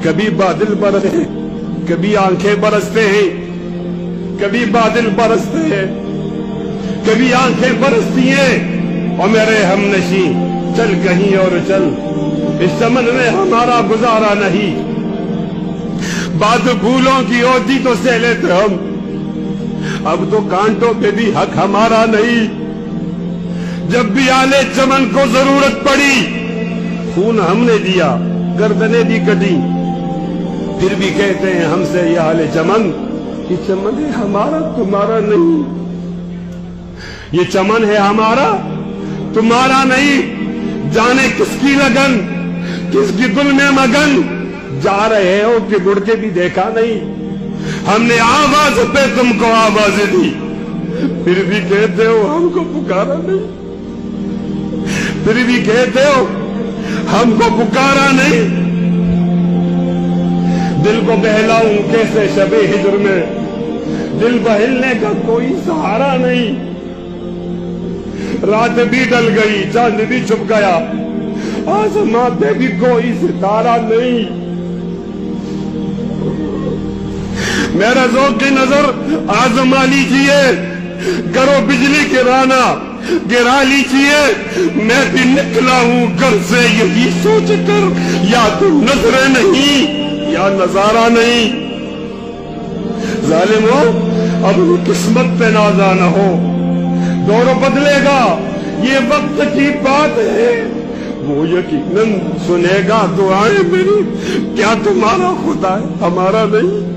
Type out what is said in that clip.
کبھی بادل برستے ہیں، کبھی آنکھیں برستے ہیں، کبھی بادل برستے ہیں، کبھی آنکھیں برستی ہیں، اور میرے ہم نشیں چل کہیں اور چل، اس چمن میں ہمارا گزارا نہیں، بات پھولوں کی ہوتی تو سہ لیتے ہم، اب تو کانٹوں پہ بھی حق ہمارا نہیں، جب بھی آلے چمن کو ضرورت پڑی خون ہم نے دیا، گردنیں بھی کٹی، پھر بھی کہتے ہیں ہم سے یہ آلے چمن، یہ چمن ہے ہمارا تمہارا نہیں، یہ چمن ہے ہمارا تمہارا نہیں، جانے کس کی لگن کس کی دل میں مگن، جا رہے ہو کہ مڑ کے بھی دیکھا نہیں، ہم نے آواز پہ تم کو آواز دی، پھر بھی کہتے ہو ہم کو پکارا نہیں، پھر بھی کہتے ہو ہم کو پکارا نہیں، دل کو بہلاؤں کیسے شب ہجر میں، دل بہلنے کا کوئی سہارا نہیں، رات بھی ڈل گئی چاند بھی چھپ گیا، آسمان پہ بھی کوئی ستارہ نہیں، میرا ذوق کی نظر آزما لیجیے، کرو بجلی گرانا گرا لیجیے، میں بھی نکلا ہوں گھر سے یہی سوچ کر، یا تو نظریں نہیں یا نظارہ نہیں، ظالمو اب قسمت پہ نازا نہ ہو، دور بدلے گا یہ وقت کی بات ہے، وہ یقیناً سنے گا دعائیں میری، کیا تمہارا خدا ہے ہمارا نہیں؟